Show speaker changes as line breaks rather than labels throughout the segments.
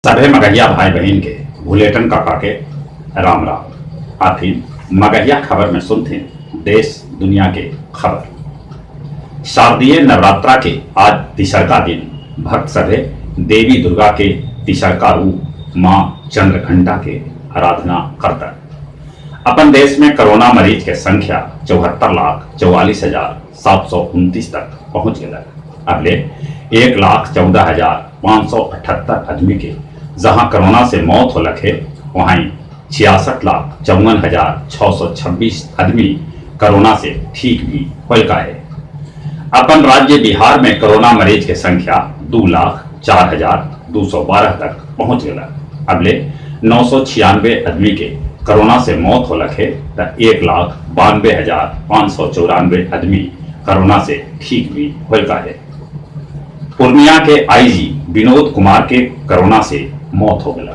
सभे मगहिया भाई बहन के बुलेटिन काका के राम राम। आखिर मगहिया खबर में सुनते हैं देश दुनिया के खबर। शारदीय नवरात्रा के आज तीसरा दिन भक्त सभे देवी दुर्गा के तीसरा रूप मां चंद्रघंटा के आराधना करता। अपन देश में कोरोना मरीज के संख्या 74,44,729 तक पहुंच गया। अगले 1,14,578 आदमी के जहां कोरोना से मौत हो लखे, वहीं 66,54,626 आदमी कोरोना से ठीक भी हो गए। अपन राज्य बिहार में कोरोना मरीज के संख्या 2,04,212 तक पहुंच गया। अगले 996 आदमी के कोरोना से मौत हो लखे, तो 1,92,594 आदमी कोरोना से ठीक भी हो गए। पूर्णिया के आईजी विनोद कुमार के कोरोना से मौत हो गया।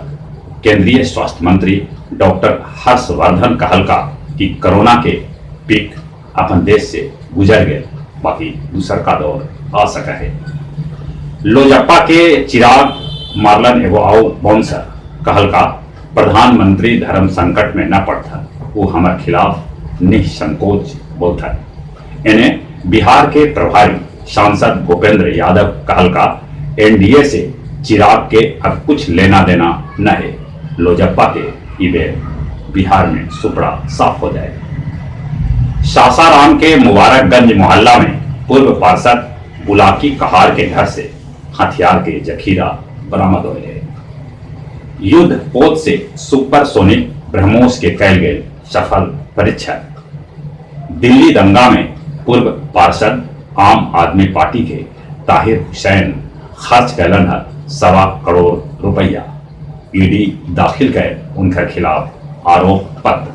केंद्रीय स्वास्थ्य मंत्री डॉक्टर हर्षवर्धन कहलका कि कोरोना के पीक अपन देश से गुजर गए, बाकी दूसर का दौर आ सका है। लोजप्पा के चिराग मारलन एगो आओ बाउंसर कहलका प्रधानमंत्री धर्म संकट में न पड़ता, वो हमारे खिलाफ निसंकोच बोलता। इन्हें बिहार के प्रभारी सांसद भूपेंद्र यादव कहलका एनडीए से चिराग के अब कुछ लेना देना न है। लोजप्पा के इबे बिहार में सुपड़ा साफ हो जाए। सासाराम के मुबारकगंज मोहल्ला में पूर्व पार्षद बुलाकी कहार के घर से हथियार के जखीरा बरामद हो गए। युद्ध पोत से सुपरसोनिक ब्रह्मोस के कैल गए सफल परीक्षण। दिल्ली दंगा में पूर्व पार्षद आम आदमी पार्टी के ताहिर हुसैन खर्च कैलन 1.25 करोड़ रुपया। ईडी दाखिल कर उनके खिलाफ आरोप पत्र।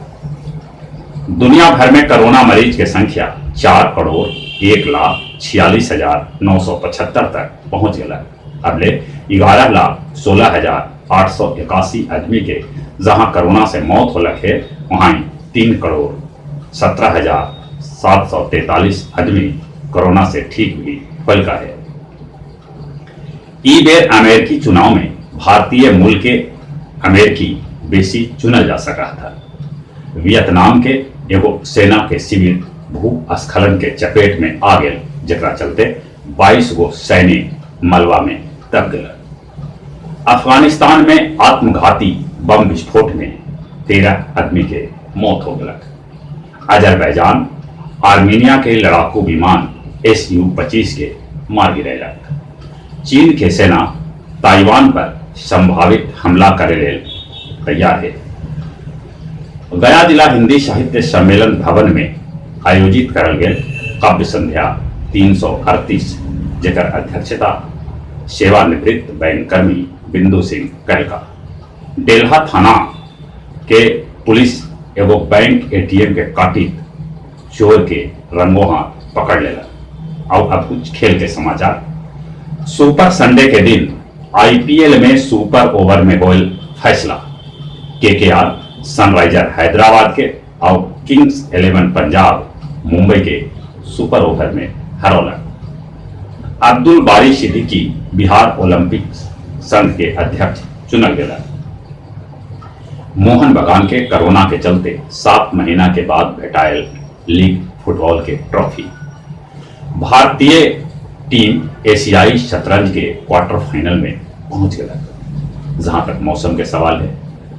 दुनिया भर में कोरोना मरीज की संख्या 4,01,46,975 तक पहुंच गया। अगले 11,16,881 आदमी के जहां कोरोना से मौत हो लखे, वहीं 3,17,743 आदमी कोरोना से ठीक भी हो गए। ई बेर अमेरिकी चुनाव में भारतीय मूल के अमेरिकी बेसी चुनल जा सका था। वियतनाम के एगो सेना के शिविर भूस्खलन के चपेट में आ गए, जकरा चलते 22 गो सैनिक मलबा में दब गए। अफगानिस्तान में आत्मघाती बम विस्फोट में 13 आदमी के मौत हो गई। अजरबैजान आर्मीनिया के लड़ाकू विमान Su-25 के मार गिरेला। चीन के सेना ताइवान पर संभावित हमला करे ले तैयार है। गया जिला हिंदी साहित्य सम्मेलन भवन में आयोजित करल गए काव्य संध्या 338, जेकर अध्यक्षता सेवानिवृत्त बैंककर्मी बिंदु सिंह करलका। डेल्हा थाना के पुलिस एगो बैंक एटीएम के काटित चोर के रंगों हाथ पकड़ लेला। और अब कुछ खेल के समाचार। सुपर संडे के दिन आईपीएल में सुपर ओवर में होल फैसला। केकेआर सनराइजर हैदराबाद के और किंग्स 11 पंजाब मुंबई के सुपर ओवर में हरौला। अब्दुल बारी सिद्दीकी बिहार ओलंपिक संघ के अध्यक्ष चुनल गया। मोहन बगान के कोरोना के चलते 7 महीना के बाद भेटायल लीग फुटबॉल के ट्रॉफी। भारतीय टीम एशियाई शतरंज के क्वार्टर फाइनल में पहुंच गया। जहां तक मौसम के सवाल है,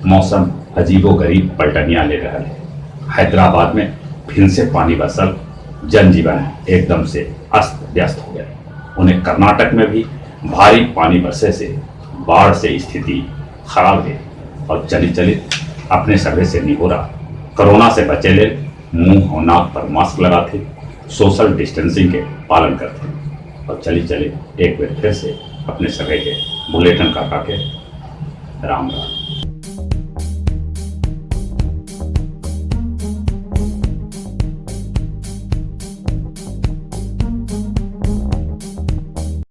मौसम अजीबोगरीब पलटनियां ले रहा है। हैदराबाद में फिर से पानी बरसल, जनजीवन एकदम से अस्त व्यस्त हो गया। उन्हें कर्नाटक में भी भारी पानी बरसे से बाढ़ से स्थिति खराब है। और चलित अपने सभे से निहोरा कोरोना से बचे ले मुंह और नाक पर मास्क लगाते, सोशल डिस्टेंसिंग के पालन करते। और चलित एक बार फिर से अपने सभे के बुलेटिन काका के राम राम।